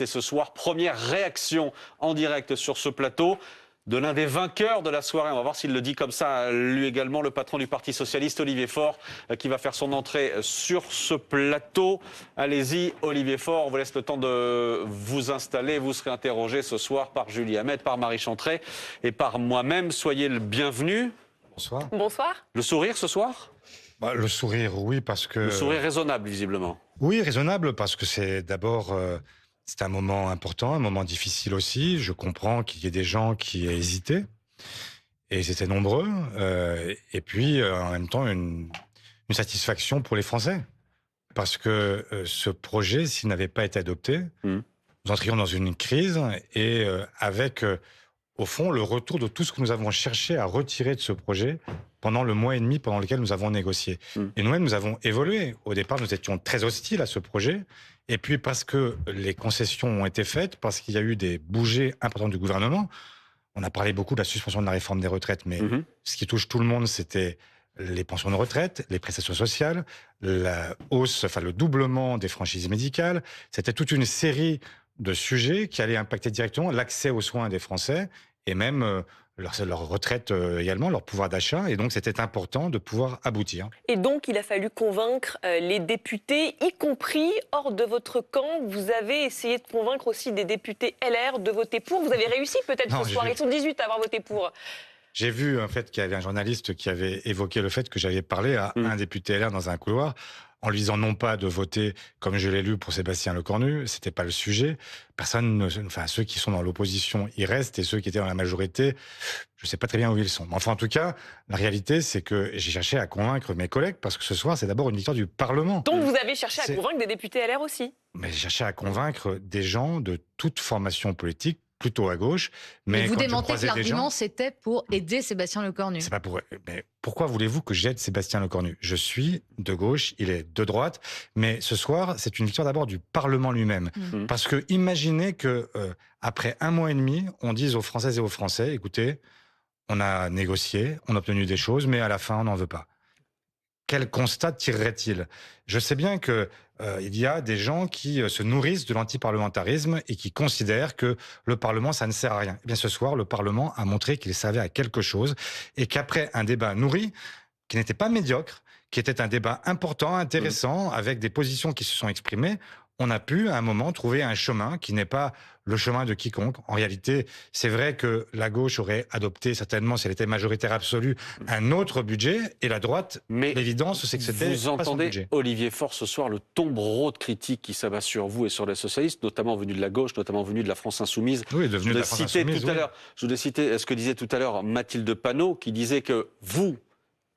Et ce soir, première réaction en direct sur ce plateau de l'un des vainqueurs de la soirée. On va voir s'il le dit comme ça, lui également, le patron du Parti socialiste, Olivier Faure, qui va faire son entrée sur ce plateau. Allez-y, Olivier Faure, on vous laisse le temps de vous installer. Vous serez interrogé ce soir par Julie Hamet, par Marie Chantrey et par moi-même. Soyez le bienvenu. Bonsoir. Bonsoir. Le sourire ce soir ? Le sourire, oui, parce que... Le sourire raisonnable, visiblement. Oui, raisonnable, parce que c'est d'abord... c'est un moment important, un moment difficile aussi. Je comprends qu'il y ait des gens qui aient hésité, et ils étaient nombreux. Et puis, en même temps, une satisfaction pour les Français. Parce que ce projet, s'il n'avait pas été adopté, nous entrions dans une crise, et avec, au fond, le retour de tout ce que nous avons cherché à retirer de ce projet pendant le mois et demi pendant lequel nous avons négocié. Et nous-mêmes, nous avons évolué. Au départ, nous étions très hostiles à ce projet. Et puis, parce que les concessions ont été faites, parce qu'il y a eu des bougées importantes du gouvernement, on a parlé beaucoup de la suspension de la réforme des retraites, mais ce qui touche tout le monde, c'était les pensions de retraite, les prestations sociales, la hausse, enfin le doublement des franchises médicales. C'était toute une série de sujets qui allaient impacter directement l'accès aux soins des Français et même leur retraite également, leur pouvoir d'achat. Et donc, c'était important de pouvoir aboutir. Et donc, il a fallu convaincre les députés, y compris hors de votre camp. Vous avez essayé de convaincre aussi des députés LR de voter pour. Vous avez réussi peut-être ce soir. Ils sont 18 à avoir voté pour. J'ai vu en fait qu'il y avait un journaliste qui avait évoqué le fait que j'avais parlé à un député LR dans un couloir, en lui disant non pas de voter comme je l'ai lu pour Sébastien Lecornu, c'était pas le sujet. Enfin ceux qui sont dans l'opposition y restent, et ceux qui étaient dans la majorité, je sais pas très bien où ils sont. Mais enfin en tout cas, la réalité c'est que j'ai cherché à convaincre mes collègues, parce que ce soir c'est d'abord une victoire du Parlement. Donc vous avez cherché à convaincre des députés LR aussi. Mais j'ai cherché à convaincre des gens de toute formation politique, plutôt à gauche. Mais vous démentez que l'argument, c'était pour aider Sébastien Lecornu. C'est pas pour... Mais pourquoi voulez-vous que j'aide Sébastien Lecornu ? Je suis de gauche, il est de droite. Mais ce soir, c'est une victoire d'abord du Parlement lui-même. Parce que imaginez que après un mois et demi, on dise aux Françaises et aux Français, écoutez, on a négocié, on a obtenu des choses, mais à la fin, on n'en veut pas. Quel constat tirerait-il ? Je sais bien que il y a des gens qui se nourrissent de l'antiparlementarisme et qui considèrent que le Parlement, ça ne sert à rien. Eh bien, ce soir, le Parlement a montré qu'il servait à quelque chose, et qu'après un débat nourri, qui n'était pas médiocre, qui était un débat important, intéressant, avec des positions qui se sont exprimées, on a pu, à un moment, trouver un chemin qui n'est pas le chemin de quiconque. En réalité, c'est vrai que la gauche aurait adopté, certainement, si elle était majoritaire absolue, un autre budget, et la droite, mais l'évidence, c'est que c'était pas son budget. Vous entendez, Olivier Faure, ce soir, le tombereau de critiques qui s'abat sur vous et sur les socialistes, notamment venus de la gauche, notamment venus de la France Insoumise. Oui, devenu de la France Insoumise, je voulais citer ce que disait tout à l'heure Mathilde Panot, qui disait que vous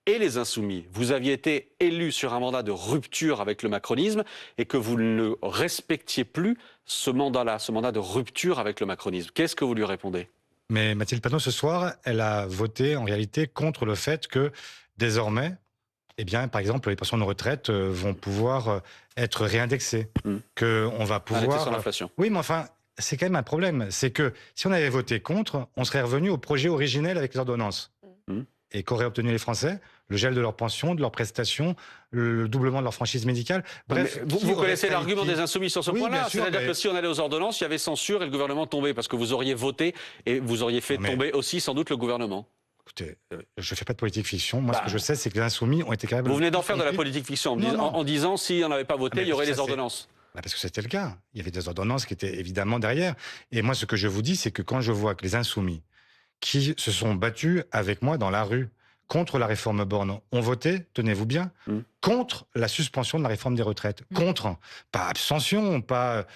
et les Insoumis, vous aviez été élus sur un mandat de rupture avec le macronisme, et que vous ne respectiez plus ce mandat-là, ce mandat de rupture avec le macronisme. Qu'est-ce que vous lui répondez ? Mais Mathilde Panot, ce soir, elle a voté en réalité contre le fait que désormais, eh bien, par exemple, les pensions de retraite vont pouvoir être réindexées, qu'on va pouvoir... Indexées sur l'inflation. Oui, mais enfin, c'est quand même un problème. C'est que si on avait voté contre, on serait revenu au projet originel avec les ordonnances. Et qu'auraient obtenu les Français ? Le gel de leurs pensions, de leurs prestations, le doublement de leur franchise médicale. Bref, vous connaissez l'argument des Insoumis sur ce point-là. C'est-à-dire que si on allait aux ordonnances, il y avait censure et le gouvernement tombait, parce que vous auriez voté et vous auriez fait tomber aussi sans doute le gouvernement. Écoutez, je ne fais pas de politique fiction. Moi, ce que je sais, c'est que les Insoumis ont été capables... Vous venez d'en faire de la politique fiction en disant si on n'avait pas voté, il y aurait les ordonnances. Parce que c'était le cas. Il y avait des ordonnances qui étaient évidemment derrière. Et moi, ce que je vous dis, c'est que quand je vois que les Insoumis, qui se sont battus avec moi dans la rue contre la réforme Borne, ont voté, tenez-vous bien, contre la suspension de la réforme des retraites. Contre. Pas abstention, pas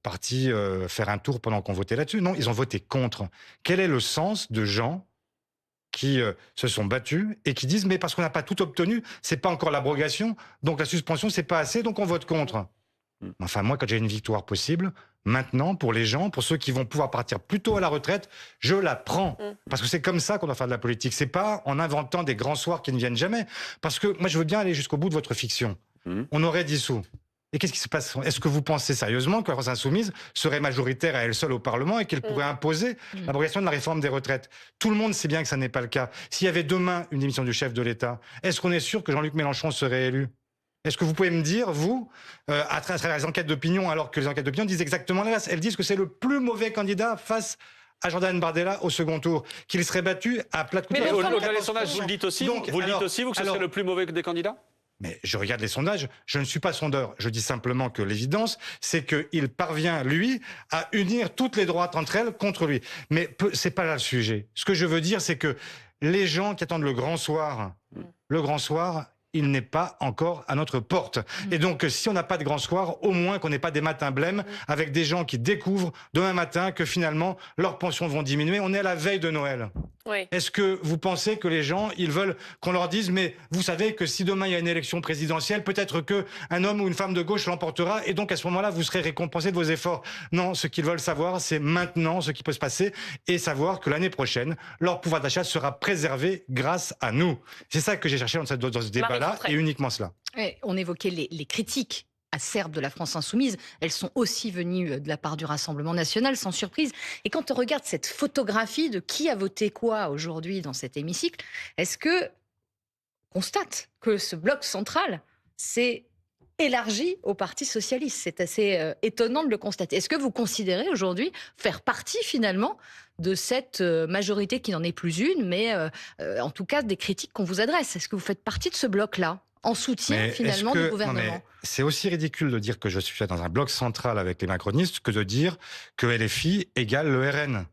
parti faire un tour pendant qu'on votait là-dessus. Non, ils ont voté contre. Quel est le sens de gens qui se sont battus et qui disent « mais parce qu'on n'a pas tout obtenu, c'est pas encore l'abrogation, donc la suspension, c'est pas assez, donc on vote contre ». Enfin, moi, quand j'ai une victoire possible, maintenant, pour les gens, pour ceux qui vont pouvoir partir plus tôt à la retraite, je la prends. Parce que c'est comme ça qu'on doit faire de la politique. C'est pas en inventant des grands soirs qui ne viennent jamais. Parce que moi, je veux bien aller jusqu'au bout de votre fiction. On aurait dissous. Et qu'est-ce qui se passe ? Est-ce que vous pensez sérieusement que la France Insoumise serait majoritaire à elle seule au Parlement et qu'elle pourrait imposer l'abrogation de la réforme des retraites ? Tout le monde sait bien que ça n'est pas le cas. S'il y avait demain une démission du chef de l'État, est-ce qu'on est sûr que Jean-Luc Mélenchon serait élu ? Est-ce que vous pouvez me dire, vous, à travers les enquêtes d'opinion, alors que les enquêtes d'opinion disent exactement l'inverse, elles disent que c'est le plus mauvais candidat face à Jordan Bardella au second tour, qu'il serait battu à plat de couteau. Mais au-delà des sondages, vous le dites aussi, Donc, vous le dites aussi, vous, que ce serait le plus mauvais des candidats? Mais je regarde les sondages, je ne suis pas sondeur. Je dis simplement que l'évidence, c'est qu'il parvient, lui, à unir toutes les droites entre elles contre lui. Mais c'est pas là le sujet. Ce que je veux dire, c'est que les gens qui attendent le grand soir, il n'est pas encore à notre porte. Et donc, si on n'a pas de grand soir, au moins qu'on n'ait pas des matins blêmes avec des gens qui découvrent demain matin que finalement, leurs pensions vont diminuer. On est à la veille de Noël. Oui. Est-ce que vous pensez que les gens, ils veulent qu'on leur dise, mais vous savez que si demain il y a une élection présidentielle, peut-être qu'un homme ou une femme de gauche l'emportera et donc à ce moment-là, vous serez récompensé de vos efforts. Non, ce qu'ils veulent savoir, c'est maintenant ce qui peut se passer et savoir que l'année prochaine, leur pouvoir d'achat sera préservé grâce à nous. C'est ça que j'ai cherché dans ce débat-là et uniquement cela. On évoquait les critiques acerbes de la France insoumise, elles sont aussi venues de la part du Rassemblement national, sans surprise. Et quand on regarde cette photographie de qui a voté quoi aujourd'hui dans cet hémicycle, est-ce que on constate que ce bloc central s'est élargi au Parti socialiste? C'est assez étonnant de le constater. Est-ce que vous considérez aujourd'hui faire partie finalement de cette majorité qui n'en est plus une, mais en tout cas des critiques qu'on vous adresse? Est-ce que vous faites partie de ce bloc-là en soutien finalement du gouvernement? C'est aussi ridicule de dire que je suis dans un bloc central avec les macronistes que de dire que LFI égale le RN.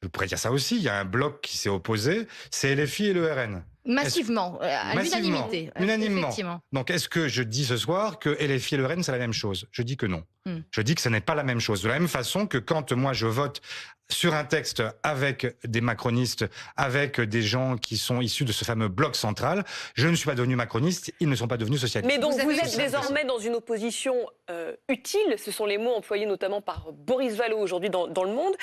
Je pourrais dire ça aussi, il y a un bloc qui s'est opposé, c'est LFI et le RN. Massivement, à l'unanimité. Unanimement. Donc est-ce que je dis ce soir que LFI et le RN c'est la même chose? Je dis que non. Je dis que ce n'est pas la même chose. De la même façon que quand moi je vote sur un texte avec des macronistes, avec des gens qui sont issus de ce fameux bloc central, je ne suis pas devenu macroniste, ils ne sont pas devenus socialistes. Mais donc vous êtes désormais dans une opposition utile, ce sont les mots employés notamment par Boris Vallaud aujourd'hui dans Le Monde.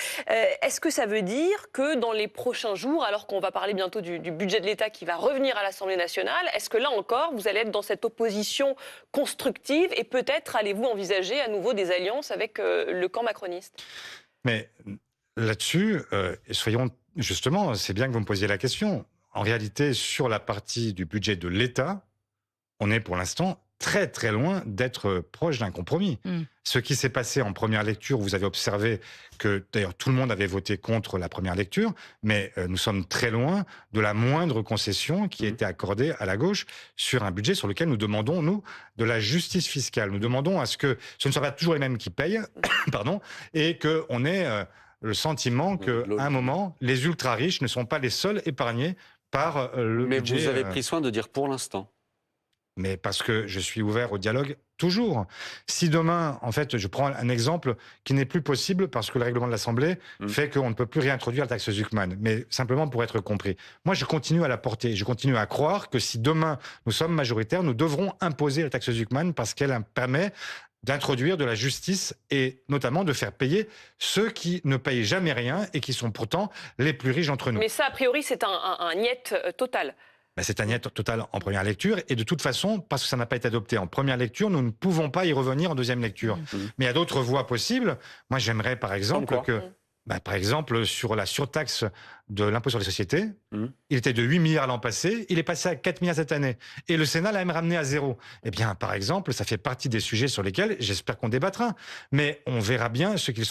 Est-ce que ça veut dire que dans les prochains jours, alors qu'on va parler bientôt du budget de l'État qui va revenir à l'Assemblée nationale, est-ce que là encore vous allez être dans cette opposition constructive et peut-être allez-vous envisager à nouveau des alliances avec le camp macroniste? Mais là-dessus, soyons justement, c'est bien que vous me posiez la question. En réalité, sur la partie du budget de l'État, on est pour l'instant très très loin d'être proche d'un compromis. Ce qui s'est passé en première lecture, vous avez observé que d'ailleurs tout le monde avait voté contre la première lecture, mais nous sommes très loin de la moindre concession qui a été accordée à la gauche sur un budget sur lequel nous demandons, nous, de la justice fiscale. Nous demandons à ce que ce ne soit pas toujours les mêmes qui payent, pardon, et qu'on ait le sentiment qu'à un moment, les ultra-riches ne sont pas les seuls épargnés par le budget. Mais vous avez pris soin de dire pour l'instant. Mais parce que je suis ouvert au dialogue toujours. Si demain, en fait, je prends un exemple qui n'est plus possible parce que le règlement de l'Assemblée fait qu'on ne peut plus réintroduire la taxe Zuckman, mais simplement pour être compris. Moi, je continue à la porter. Je continue à croire que si demain nous sommes majoritaires, nous devrons imposer la taxe Zuckman parce qu'elle permet d'introduire de la justice et notamment de faire payer ceux qui ne payent jamais rien et qui sont pourtant les plus riches d'entre nous. Mais ça, a priori, c'est un niet total. C'est un niet total en première lecture et de toute façon, parce que ça n'a pas été adopté en première lecture, nous ne pouvons pas y revenir en deuxième lecture. Mais il y a d'autres voies possibles. Moi, j'aimerais par exemple par exemple, sur la surtaxe de l'impôt sur les sociétés, il était de 8 milliards l'an passé, il est passé à 4 milliards cette année. Et le Sénat l'a même ramené à 0. Eh bien, par exemple, ça fait partie des sujets sur lesquels j'espère qu'on débattra. Mais on verra bien ce qu'ils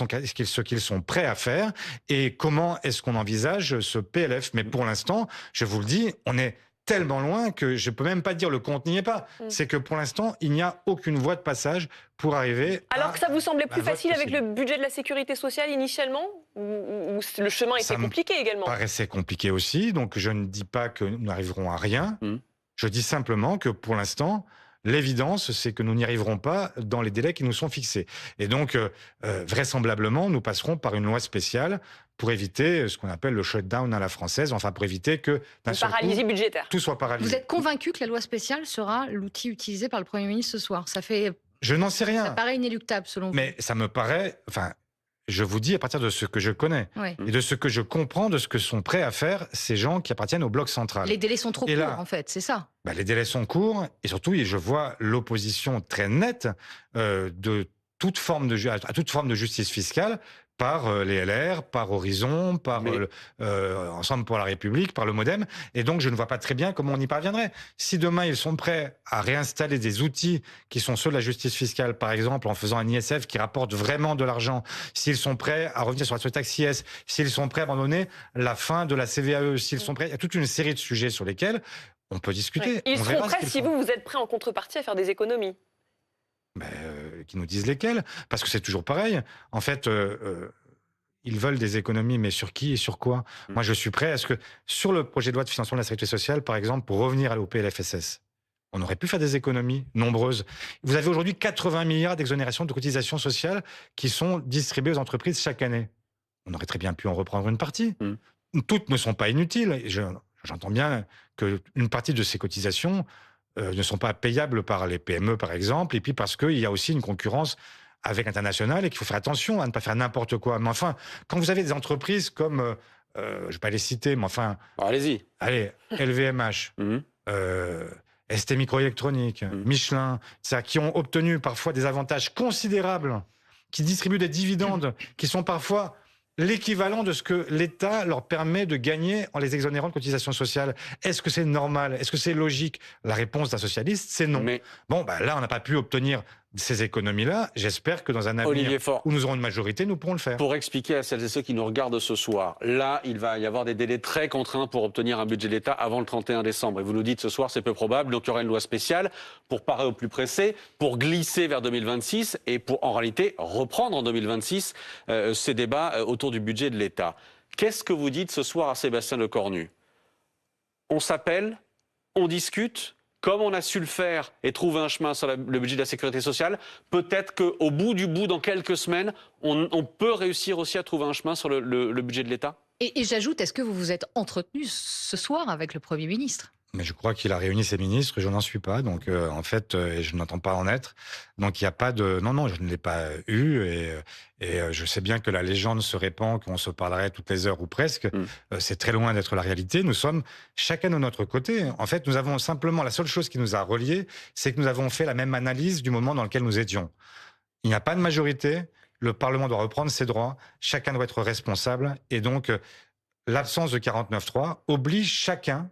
sont prêts à faire et comment est-ce qu'on envisage ce PLF. Mais pour l'instant, je vous le dis, on est tellement loin que je peux même pas dire le compte n'y est pas. C'est que pour l'instant, il n'y a aucune voie de passage pour arriver Alors que ça vous semblait plus facile avec le budget de la sécurité sociale initialement ou le chemin était compliqué également? Ça me paraissait compliqué aussi, donc je ne dis pas que nous n'arriverons à rien. Je dis simplement que pour l'instant, l'évidence, c'est que nous n'y arriverons pas dans les délais qui nous sont fixés. Et donc, vraisemblablement, nous passerons par une loi spéciale pour éviter ce qu'on appelle le shutdown à la française, enfin pour éviter que d'un seul coup, budgétaire. Tout soit paralysé. Vous êtes convaincu que la loi spéciale sera l'outil utilisé par le Premier ministre ce soir? Je n'en sais rien. Ça paraît inéluctable selon vous. Mais ça me paraît... Je vous dis à partir de ce que je connais et de ce que je comprends de ce que sont prêts à faire ces gens qui appartiennent au bloc central. Les délais sont trop courts, en fait, c'est ça. Les délais sont courts et surtout, je vois l'opposition très nette de à toute forme de justice fiscale par les LR, par Horizon, par Ensemble pour la République, par le MoDem. Et donc, je ne vois pas très bien comment on y parviendrait. Si demain, ils sont prêts à réinstaller des outils qui sont ceux de la justice fiscale, par exemple, en faisant un ISF qui rapporte vraiment de l'argent, s'ils sont prêts à revenir sur la taxe IS, s'ils sont prêts à abandonner la fin de la CVAE, s'ils sont prêts, il y a toute une série de sujets sur lesquels on peut discuter. Ils seront prêts si vous êtes prêts en contrepartie à faire des économies. Qui nous disent lesquels, parce que c'est toujours pareil. En fait, ils veulent des économies, mais sur qui et sur quoi? Moi, je suis prêt à ce que, sur le projet de loi de financement de la sécurité sociale, par exemple, pour revenir au PLFSS, on aurait pu faire des économies nombreuses. Vous avez aujourd'hui 80 milliards d'exonérations de cotisations sociales qui sont distribuées aux entreprises chaque année. On aurait très bien pu en reprendre une partie. Toutes ne sont pas inutiles. J'entends bien qu'une partie de ces cotisations ne sont pas payables par les PME, par exemple, et puis parce qu'il y a aussi une concurrence avec l'international et qu'il faut faire attention à ne pas faire n'importe quoi. Mais enfin, quand vous avez des entreprises comme, je ne vais pas les citer, mais enfin... Allez-y. Allez, LVMH, ST Microélectronique, Michelin, qui ont obtenu parfois des avantages considérables, qui distribuent des dividendes, qui sont parfois l'équivalent de ce que l'État leur permet de gagner en les exonérant de cotisations sociales. Est-ce que c'est normal? Est-ce que c'est logique? La réponse d'un socialiste, c'est non. Mais là, on n'a pas pu obtenir ces économies-là. J'espère que dans un avenir où nous aurons une majorité, nous pourrons le faire. Pour expliquer à celles et ceux qui nous regardent ce soir, là, il va y avoir des délais très contraints pour obtenir un budget d'État avant le 31 décembre. Et vous nous dites ce soir, c'est peu probable, donc il y aura une loi spéciale pour parer au plus pressé, pour glisser vers 2026 et pour, en réalité, reprendre en 2026 ces débats autour du budget de l'État. Qu'est-ce que vous dites ce soir à Sébastien Lecornu? On s'appelle, on discute, comme on a su le faire et trouver un chemin sur le budget de la sécurité sociale, peut-être qu'au bout du bout, dans quelques semaines, on peut réussir aussi à trouver un chemin sur le budget de l'État? Et j'ajoute, est-ce que vous vous êtes entretenu ce soir avec le Premier ministre? Mais je crois qu'il a réuni ses ministres, je n'en suis pas, donc en fait, et je n'entends pas en être. Donc il n'y a pas de... Non, je ne l'ai pas eu, et je sais bien que la légende se répand, qu'on se parlerait toutes les heures ou presque. C'est très loin d'être la réalité. Nous sommes chacun de notre côté. En fait, nous avons simplement... La seule chose qui nous a reliés, c'est que nous avons fait la même analyse du moment dans lequel nous étions. Il n'y a pas de majorité, le Parlement doit reprendre ses droits, chacun doit être responsable, et donc l'absence de 49.3 oblige chacun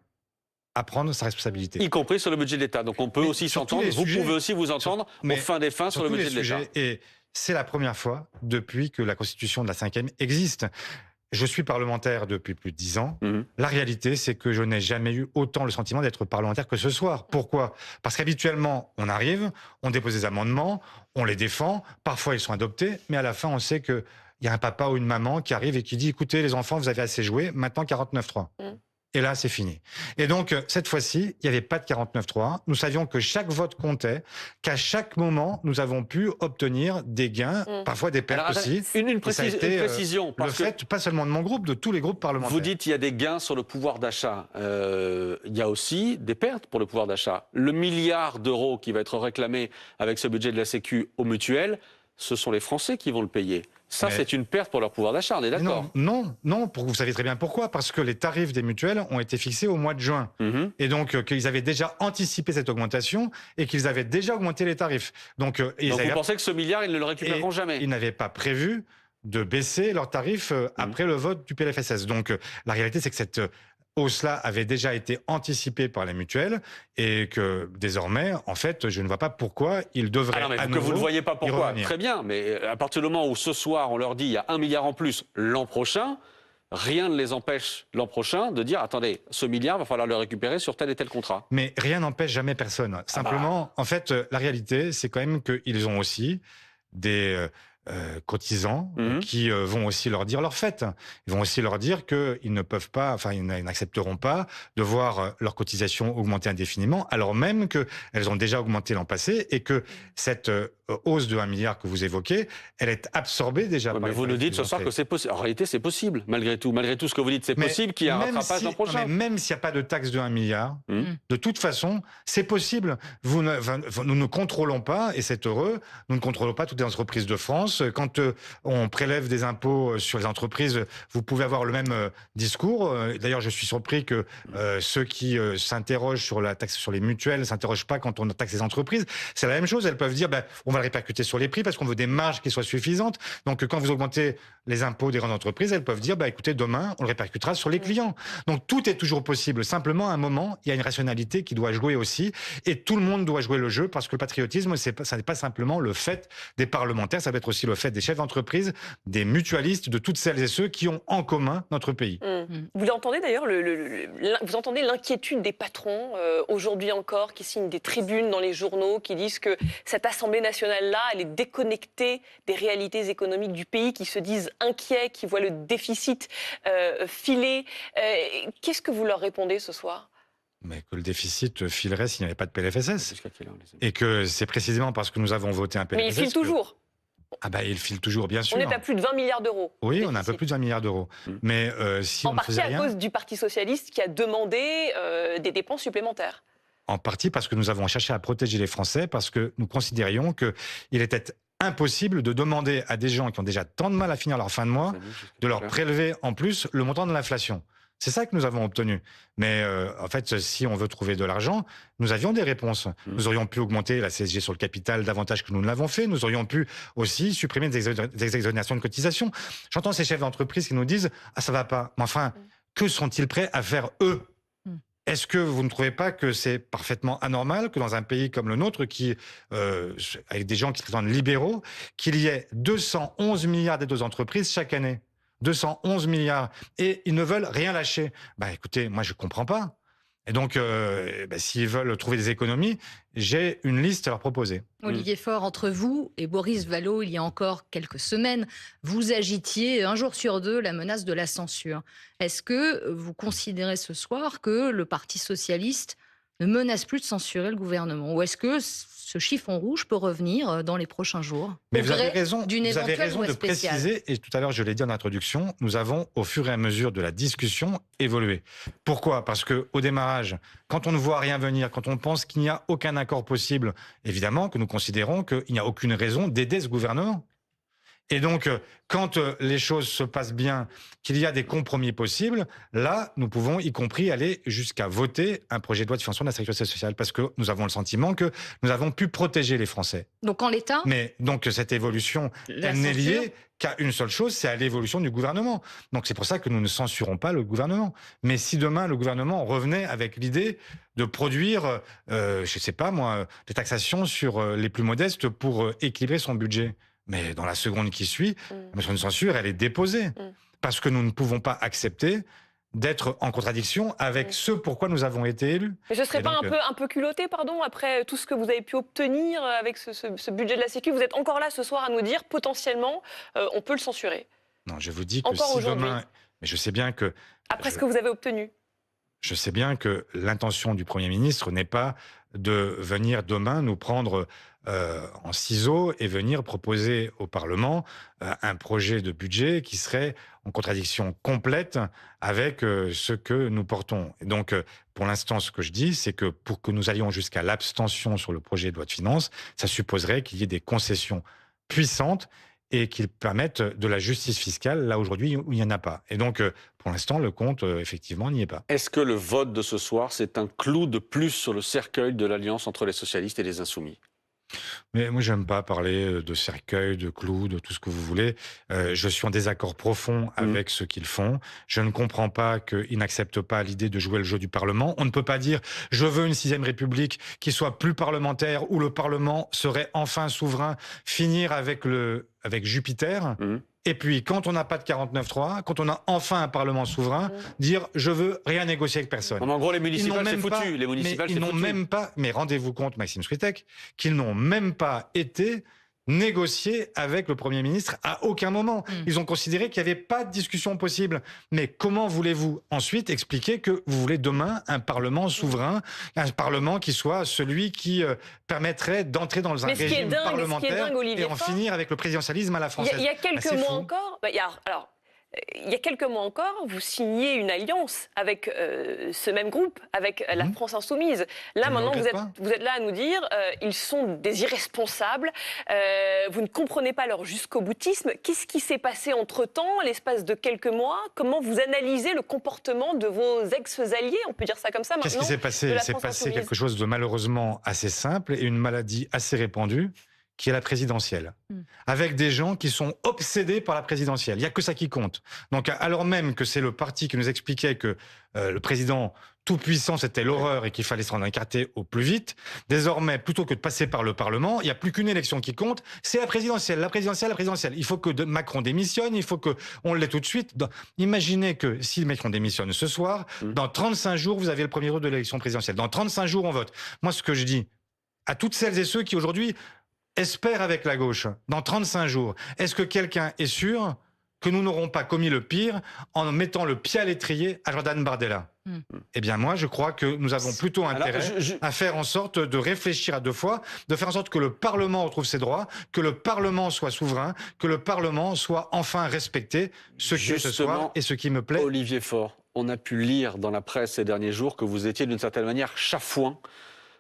à prendre sa responsabilité. Y compris sur le budget de l'État. Donc on peut aussi s'entendre, vous pouvez aussi vous entendre au fin des fins sur le budget de l'État. Et c'est la première fois depuis que la Constitution de la 5e existe. Je suis parlementaire depuis plus de 10 ans. La réalité, c'est que je n'ai jamais eu autant le sentiment d'être parlementaire que ce soir. Pourquoi? Parce qu'habituellement, on arrive, on dépose des amendements, on les défend, parfois ils sont adoptés, mais à la fin, on sait qu'il y a un papa ou une maman qui arrive et qui dit « Écoutez, les enfants, vous avez assez joué, maintenant 49.3 ». Et là, c'est fini. Et donc, cette fois-ci, il n'y avait pas de 49.3. Nous savions que chaque vote comptait, qu'à chaque moment, nous avons pu obtenir des gains, parfois des pertes aussi. Une précision. Le fait, pas seulement de mon groupe, de tous les groupes parlementaires. Vous dites qu'il y a des gains sur le pouvoir d'achat. Il y a aussi des pertes pour le pouvoir d'achat. Le milliard d'euros qui va être réclamé avec ce budget de la Sécu aux mutuelles, ce sont les Français qui vont le payer. Ça, c'est une perte pour leur pouvoir d'achat, on est d'accord? Non, vous savez très bien pourquoi. Parce que les tarifs des mutuelles ont été fixés au mois de juin. Et donc, qu'ils avaient déjà anticipé cette augmentation et qu'ils avaient déjà augmenté les tarifs. Donc vous pensez que ce milliard, ils ne le récupéreront jamais? Ils n'avaient pas prévu de baisser leurs tarifs après le vote du PLFSS. Donc, la réalité, c'est que cette hausse-là avait déjà été anticipée par les mutuelles et que désormais, en fait, je ne vois pas pourquoi ils devraient que vous ne voyez pas pourquoi, très bien, mais à partir du moment où ce soir on leur dit il y a 1 milliard en plus l'an prochain, rien ne les empêche l'an prochain de dire attendez, ce milliard va falloir le récupérer sur tel et tel contrat. Mais rien n'empêche jamais personne. Simplement, en fait, la réalité, c'est quand même qu'ils ont aussi des cotisants qui vont aussi leur dire leur fait. Ils vont aussi leur dire qu'ils ne peuvent pas, enfin ils n'accepteront pas de voir leurs cotisations augmenter indéfiniment, alors même qu'elles ont déjà augmenté l'an passé et que cette hausse de 1 milliard que vous évoquez, elle est absorbée déjà. Mais vous nous dites ce soir que c'est possible. En réalité, c'est possible, malgré tout. Malgré tout ce que vous dites, c'est possible qu'il y ait un rattrapage l'an prochain. Même s'il n'y a pas de taxe de 1 milliard, de toute façon, c'est possible. Nous ne contrôlons pas, et c'est heureux, nous ne contrôlons pas toutes les entreprises de France. France, quand on prélève des impôts sur les entreprises, vous pouvez avoir le même discours. D'ailleurs, je suis surpris que ceux qui s'interrogent sur la taxe sur les mutuelles ne s'interrogent pas quand on taxe les entreprises. C'est la même chose. Elles peuvent dire, on va le répercuter sur les prix parce qu'on veut des marges qui soient suffisantes. Donc, quand vous augmentez les impôts des grandes entreprises, elles peuvent dire, écoutez, demain, on le répercutera sur les clients. Donc, tout est toujours possible. Simplement, à un moment, il y a une rationalité qui doit jouer aussi. Et tout le monde doit jouer le jeu parce que le patriotisme, ça n'est pas simplement le fait des parlementaires, ça va être aussi le fait des chefs d'entreprise, des mutualistes, de toutes celles et ceux qui ont en commun notre pays. Vous l'entendez d'ailleurs, vous entendez l'inquiétude des patrons aujourd'hui encore qui signent des tribunes dans les journaux, qui disent que cette Assemblée nationale-là, elle est déconnectée des réalités économiques du pays, qui se disent inquiets, qui voient le déficit filer. Qu'est-ce que vous leur répondez ce soir ? Mais que le déficit filerait s'il n'y avait pas de PLFSS. Et que c'est précisément parce que nous avons voté un PLFSS. Mais il file toujours. Il file toujours, bien sûr. On est à plus de 20 milliards d'euros. Oui, on a un peu plus de 20 milliards d'euros. Mais si on ne faisait rien... En partie à cause du Parti socialiste qui a demandé des dépenses supplémentaires. En partie parce que nous avons cherché à protéger les Français, parce que nous considérions qu'il était impossible de demander à des gens qui ont déjà tant de mal à finir leur fin de mois de leur prélever en plus le montant de l'inflation. C'est ça que nous avons obtenu. Mais en fait, si on veut trouver de l'argent, nous avions des réponses. Nous aurions pu augmenter la CSG sur le capital davantage que nous ne l'avons fait. Nous aurions pu aussi supprimer des exonérations de cotisations. J'entends ces chefs d'entreprise qui nous disent « Ah, ça va pas ». Mais enfin, que sont-ils prêts à faire eux ? Est-ce que vous ne trouvez pas que c'est parfaitement anormal que dans un pays comme le nôtre, avec des gens qui se prétendent libéraux, qu'il y ait 211 milliards d'aides aux entreprises chaque année ? 211 milliards. Et ils ne veulent rien lâcher. Écoutez, moi, je ne comprends pas. Et donc, s'ils veulent trouver des économies, j'ai une liste à leur proposer. Olivier Faure, entre vous et Boris Vallaud, il y a encore quelques semaines, vous agitiez un jour sur deux la menace de la censure. Est-ce que vous considérez ce soir que le Parti socialiste ne menace plus de censurer le gouvernement ? Ou est-ce que ce chiffon rouge peut revenir dans les prochains jours ? Mais vous avez raison de préciser, et tout à l'heure je l'ai dit en introduction, nous avons au fur et à mesure de la discussion évolué. Pourquoi ? Parce qu'au démarrage, quand on ne voit rien venir, quand on pense qu'il n'y a aucun accord possible, évidemment que nous considérons qu'il n'y a aucune raison d'aider ce gouvernement. Et donc, quand les choses se passent bien, qu'il y a des compromis possibles, là, nous pouvons y compris aller jusqu'à voter un projet de loi de financement de la sécurité sociale, parce que nous avons le sentiment que nous avons pu protéger les Français. Donc en l'état ? Mais donc cette évolution, elle n'est liée qu'à une seule chose, c'est à l'évolution du gouvernement. Donc c'est pour ça que nous ne censurons pas le gouvernement. Mais si demain le gouvernement revenait avec l'idée de produire, je ne sais pas moi, des taxations sur les plus modestes pour équilibrer son budget, mais dans la seconde qui suit, la motion de censure, elle est déposée. Parce que nous ne pouvons pas accepter d'être en contradiction avec ce pourquoi nous avons été élus. Mais ce ne serait pas un peu culotté, après tout ce que vous avez pu obtenir avec ce budget de la Sécu ? Vous êtes encore là ce soir à nous dire, potentiellement, on peut le censurer. Non, je vous dis que encore si demain... Mais je sais bien que... Après ce que vous avez obtenu. Je sais bien que l'intention du Premier ministre n'est pas de venir demain nous prendre en ciseaux et venir proposer au Parlement un projet de budget qui serait en contradiction complète avec ce que nous portons. Et donc, pour l'instant, ce que je dis, c'est que pour que nous allions jusqu'à l'abstention sur le projet de loi de finances, ça supposerait qu'il y ait des concessions puissantes et qu'ils permettent de la justice fiscale, là aujourd'hui où il n'y en a pas. Et donc, pour l'instant, le compte, effectivement, n'y est pas. Est-ce que le vote de ce soir, c'est un clou de plus sur le cercueil de l'alliance entre les socialistes et les insoumis ? Mais moi, j'aime pas parler de cercueil, de clous, de tout ce que vous voulez. Je suis en désaccord profond avec ce qu'ils font. Je ne comprends pas qu'ils n'acceptent pas l'idée de jouer le jeu du Parlement. On ne peut pas dire « je veux une 6e République qui soit plus parlementaire, où le Parlement serait enfin souverain, finir avec Jupiter ». Et puis, quand on n'a pas de 49.3, quand on a enfin un Parlement souverain, dire « je veux rien négocier avec personne ». En gros, les municipales, c'est foutu. Les municipales, ils n'ont même pas, mais rendez-vous compte, Maxime Switek, qu'ils n'ont même pas été négociés avec le Premier ministre à aucun moment. Ils ont considéré qu'il n'y avait pas de discussion possible. Mais comment voulez-vous ensuite expliquer que vous voulez demain un Parlement souverain, un Parlement qui soit celui qui permettrait d'entrer dans un régime parlementaire et en finir avec le présidentialisme à la française? Il y a quelques mois encore, alors il y a quelques mois encore, vous signez une alliance avec ce même groupe, avec la France Insoumise. Là, Je ne maintenant, regrette pas. vous êtes là à nous dire ils sont des irresponsables, vous ne comprenez pas leur jusqu'au-boutisme. Qu'est-ce qui s'est passé entre-temps, l'espace de quelques mois? Comment vous analysez le comportement de vos ex-alliés, on peut dire ça comme ça maintenant? Qu'est-ce qui s'est de passé? la Il s'est France passé insoumise. quelque chose de malheureusement assez simple et une maladie assez répandue, qui est la présidentielle. Avec des gens qui sont obsédés par la présidentielle. Il n'y a que ça qui compte. Donc, alors même que c'est le parti qui nous expliquait que le président tout-puissant, c'était l'horreur et qu'il fallait s'en écarter au plus vite, désormais, plutôt que de passer par le Parlement, il n'y a plus qu'une élection qui compte, c'est la présidentielle, la présidentielle, la présidentielle. Il faut que Macron démissionne, il faut qu'on l'ait tout de suite. Imaginez que si Macron démissionne ce soir, dans 35 jours, vous avez le premier tour de l'élection présidentielle. Dans 35 jours, on vote. Moi, ce que je dis à toutes celles et ceux qui aujourd'hui espèrent avec la gauche, dans 35 jours, est-ce que quelqu'un est sûr que nous n'aurons pas commis le pire en mettant le pied à l'étrier à Jordan Bardella? Eh bien, moi, je crois que nous avons plutôt intérêt à faire en sorte de réfléchir à deux fois, de faire en sorte que le Parlement retrouve ses droits, que le Parlement soit souverain, que le Parlement soit enfin respecté, ce qui est ce soir et ce qui me plaît. Olivier Faure, on a pu lire dans la presse ces derniers jours que vous étiez d'une certaine manière chafouin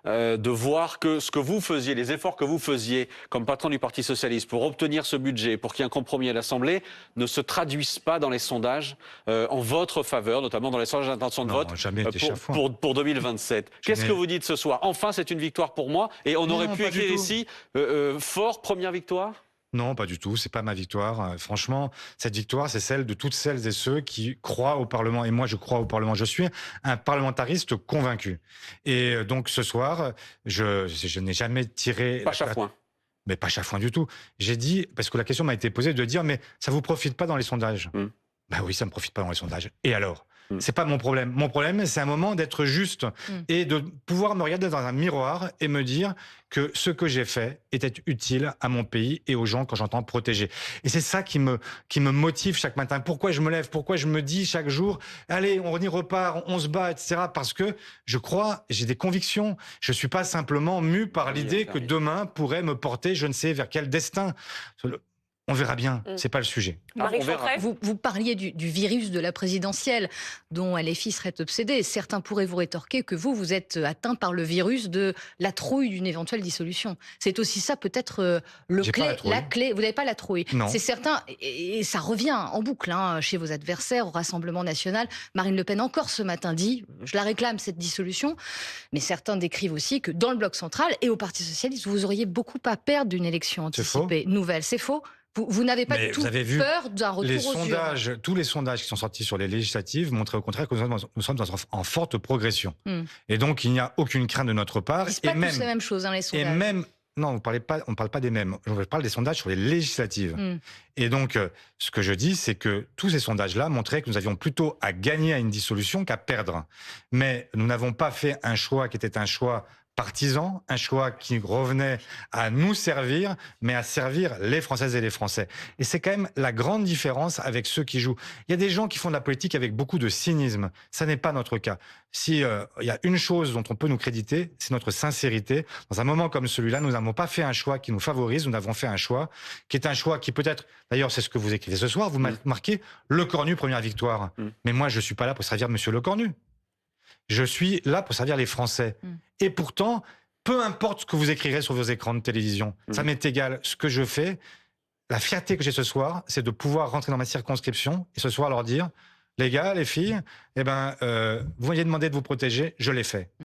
de voir que ce que vous faisiez, les efforts que vous faisiez comme patron du Parti Socialiste pour obtenir ce budget, pour qu'il y ait un compromis à l'Assemblée, ne se traduisent pas dans les sondages en votre faveur, notamment dans les sondages d'intention de Non, vote jamais été chafouin. pour 2027. Qu'est-ce que vous dites ce soir? Enfin, c'est une victoire pour moi et on aurait pu pas du écrire tout. ici Faure, première victoire? Non, pas du tout. C'est pas ma victoire. Franchement, cette victoire, c'est celle de toutes celles et ceux qui croient au Parlement. Et moi, je crois au Parlement. Je suis un parlementariste convaincu. Et donc, ce soir, je n'ai jamais tiré... Pas chafouin. Mais pas chafouin du tout. J'ai dit, parce que la question m'a été posée, de dire, mais ça vous profite pas dans les sondages? Ben oui, ça me profite pas dans les sondages. Et alors? C'est pas mon problème. Mon problème, c'est un moment d'être juste et de pouvoir me regarder dans un miroir et me dire que ce que j'ai fait était utile à mon pays et aux gens quand j'entends protéger. Et c'est ça qui me motive chaque matin. Pourquoi je me lève? Pourquoi je me dis chaque jour, allez, on y repart, on se bat, etc. Parce que je crois, j'ai des convictions. Je suis pas simplement mu par l'idée que demain pourrait me porter je ne sais vers quel destin. On verra bien, c'est pas le sujet. Marie on verra. Chantrey. Vous parliez du virus de la présidentielle dont LFI serait obsédé. Certains pourraient vous rétorquer que vous êtes atteint par le virus de la trouille d'une éventuelle dissolution. C'est aussi ça peut-être J'ai pas la trouille. la clé. Vous n'avez pas la trouille. Non. C'est certain, et ça revient en boucle chez vos adversaires au Rassemblement national. Marine Le Pen encore ce matin dit, je la réclame cette dissolution, mais certains décrivent aussi que dans le bloc central et au Parti socialiste, vous auriez beaucoup à perdre d'une élection anticipée nouvelle. C'est faux. Vous n'avez pas Mais du tout vous avez vu peur d'un retour les aux urnes. sondages, tous les sondages qui sont sortis sur les législatives montraient au contraire que nous sommes en forte progression. Et donc, il n'y a aucune crainte de notre part. Ils disent pas tous la même chose, les sondages. Et même, non, on ne parle pas des mêmes. Je parle des sondages sur les législatives. Et donc, ce que je dis, c'est que tous ces sondages-là montraient que nous avions plutôt à gagner à une dissolution qu'à perdre. Mais nous n'avons pas fait un choix qui était un choix partisan, un choix qui revenait à nous servir, mais à servir les Françaises et les Français. Et c'est quand même la grande différence avec ceux qui jouent. Il y a des gens qui font de la politique avec beaucoup de cynisme. Ça n'est pas notre cas. Si il y a une chose dont on peut nous créditer, c'est notre sincérité. Dans un moment comme celui-là, nous n'avons pas fait un choix qui nous favorise, nous avons fait un choix qui est un choix qui peut-être, d'ailleurs c'est ce que vous écrivez ce soir, vous marquez Le Cornu, première victoire. Mais moi je suis pas là pour servir Monsieur Le Cornu. Je suis là pour servir les Français. Et pourtant, peu importe ce que vous écrirez sur vos écrans de télévision, ça m'est égal. Ce que je fais, la fierté que j'ai ce soir, c'est de pouvoir rentrer dans ma circonscription et ce soir leur dire, les gars, les filles, vous m'aviez demandé de vous protéger, je l'ai fait.